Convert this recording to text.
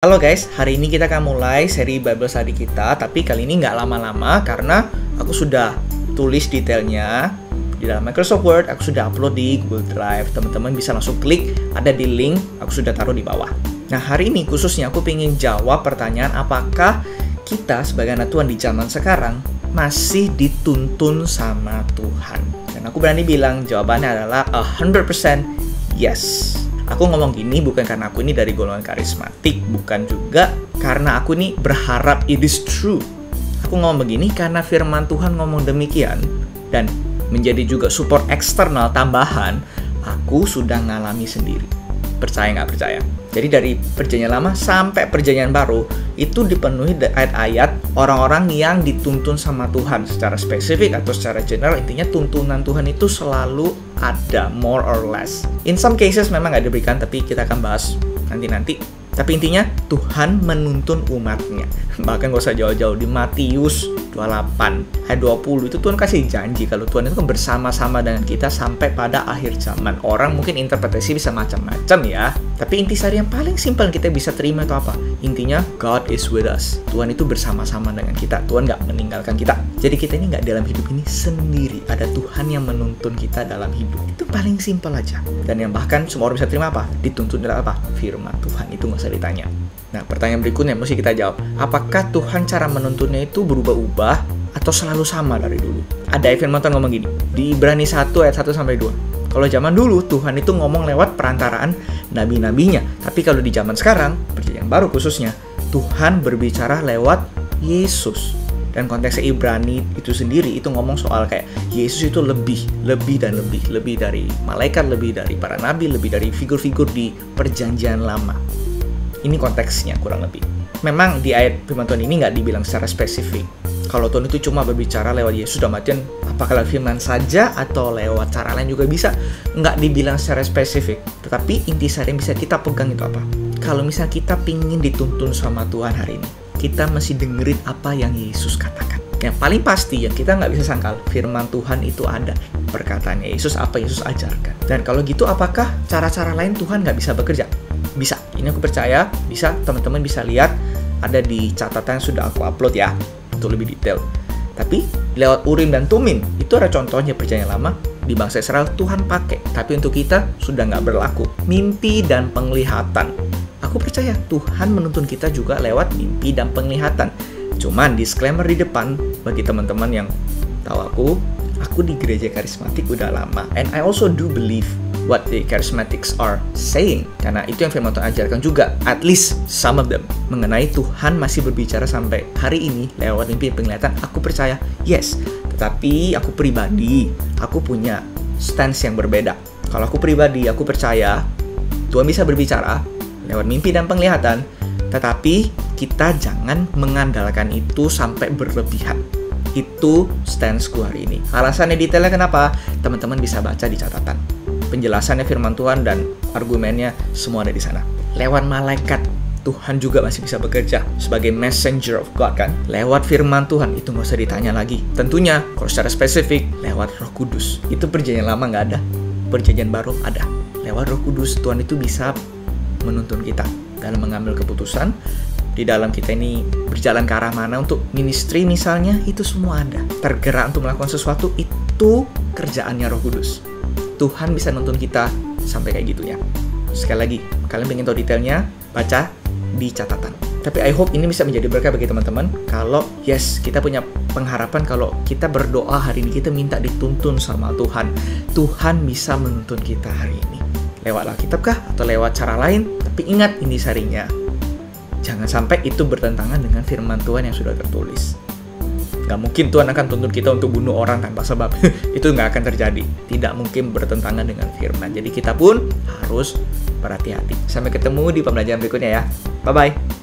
Halo guys, hari ini kita akan mulai seri Bible Study kita. Tapi kali ini nggak lama-lama karena aku sudah tulis detailnya di dalam Microsoft Word. Aku sudah upload di Google Drive. Teman-teman bisa langsung klik, ada di link, aku sudah taruh di bawah. Nah, hari ini khususnya aku ingin jawab pertanyaan apakah kita sebagai anak Tuhan di zaman sekarang masih dituntun sama Tuhan. Dan aku berani bilang jawabannya adalah 100% yes. Aku ngomong gini bukan karena aku ini dari golongan karismatik, bukan juga karena aku ini berharap it is true. Aku ngomong begini karena firman Tuhan ngomong demikian, dan menjadi juga support eksternal tambahan, aku sudah ngalami sendiri. Percaya nggak percaya? Jadi dari perjanjian lama sampai perjanjian baru itu dipenuhi ayat-ayat orang-orang yang dituntun sama Tuhan secara spesifik atau secara general. Intinya tuntunan Tuhan itu selalu ada, more or less. In some cases memang nggak diberikan, tapi kita akan bahas nanti-nanti. Tapi intinya Tuhan menuntun umatnya. Bahkan gak usah jauh-jauh, di Matius 28 ayat 20 itu Tuhan kasih janji kalau Tuhan itu kan bersama-sama dengan kita sampai pada akhir zaman. Orang mungkin interpretasi bisa macam-macam ya, tapi intisari yang paling simpel kita bisa terima itu apa? Intinya God is with us. Tuhan itu bersama-sama dengan kita. Tuhan gak meninggalkan kita. Jadi kita ini gak dalam hidup ini sendiri. Ada Tuhan yang menuntun kita dalam hidup. Itu paling simpel aja. Dan yang bahkan semua orang bisa terima apa? Dituntun dalam apa? Firman Tuhan. Itu gak usah ditanya. Nah, pertanyaan berikutnya mesti kita jawab. Apakah Tuhan cara menuntunnya itu berubah-ubah atau selalu sama dari dulu? Ada firman Tuhan ngomong gini, di Ibrani 1 ayat 1-2. Kalau zaman dulu, Tuhan itu ngomong lewat perantaraan nabi-nabinya. Tapi kalau di zaman sekarang, perjanjian baru khususnya, Tuhan berbicara lewat Yesus. Dan konteksnya Ibrani itu sendiri, itu ngomong soal kayak Yesus itu lebih dari malaikat, lebih dari para nabi, lebih dari figur-figur di perjanjian lama. Ini konteksnya kurang lebih. Memang di ayat firman Tuhan ini nggak dibilang secara spesifik. Kalau Tuhan itu cuma berbicara lewat Yesus, dalam artian apakah lewat firman saja atau lewat cara lain juga bisa. Nggak dibilang secara spesifik. Tetapi intisari yang bisa kita pegang itu apa? Kalau misalnya kita pingin dituntun sama Tuhan hari ini, kita mesti dengerin apa yang Yesus katakan. Yang paling pasti yang kita nggak bisa sangkal, firman Tuhan itu ada. Perkataan Yesus, apa Yesus ajarkan. Dan kalau gitu apakah cara-cara lain Tuhan nggak bisa bekerja? Bisa. Ini aku percaya bisa. Teman-teman bisa lihat ada di catatan yang sudah aku upload ya untuk lebih detail. Tapi lewat Urim dan Tumim itu ada contohnya perjanjian lama di bangsa Israel Tuhan pakai. Tapi untuk kita sudah nggak berlaku. Mimpi dan penglihatan. Aku percaya Tuhan menuntun kita juga lewat mimpi dan penglihatan. Cuman disclaimer di depan bagi teman-teman yang tahu aku di gereja karismatik udah lama, and I also do believe what the charismatics are saying, karena itu yang firman Tuhan ajarkan juga, at least some of them, mengenai Tuhan masih berbicara sampai hari ini lewat mimpi penglihatan. Aku percaya yes, tetapi aku pribadi aku punya stance yang berbeda. Kalau aku pribadi aku percaya Tuhan bisa berbicara lewat mimpi dan penglihatan, tetapi kita jangan mengandalkan itu sampai berlebihan. Itu stanceku hari ini. Alasannya detailnya kenapa? Teman-teman bisa baca di catatan. Penjelasannya firman Tuhan dan argumennya semua ada di sana. Lewat malaikat, Tuhan juga masih bisa bekerja sebagai messenger of God kan. Lewat firman Tuhan, itu nggak usah ditanya lagi. Tentunya, kalau secara spesifik, lewat Roh Kudus. Itu perjanjian lama nggak ada. Perjanjian baru ada. Lewat Roh Kudus, Tuhan itu bisa menuntun kita dalam mengambil keputusan. Di dalam kita ini berjalan ke arah mana untuk ministry misalnya, itu semua ada. Tergerak untuk melakukan sesuatu, itu kerjaannya Roh Kudus. Tuhan bisa nuntun kita sampai kayak gitu ya. Sekali lagi, kalian pengen tahu detailnya, baca di catatan. Tapi I hope ini bisa menjadi berkah bagi teman-teman. Kalau yes, kita punya pengharapan kalau kita berdoa hari ini, kita minta dituntun sama Tuhan. Tuhan bisa menuntun kita hari ini. Lewat Alkitab kah? Atau lewat cara lain? Tapi ingat intisarinya, jangan sampai itu bertentangan dengan firman Tuhan yang sudah tertulis. Gak mungkin Tuhan akan tuntun kita untuk bunuh orang tanpa sebab. Itu gak akan terjadi. Tidak mungkin bertentangan dengan firman. Jadi kita pun harus berhati-hati. Sampai ketemu di pembelajaran berikutnya ya. Bye-bye.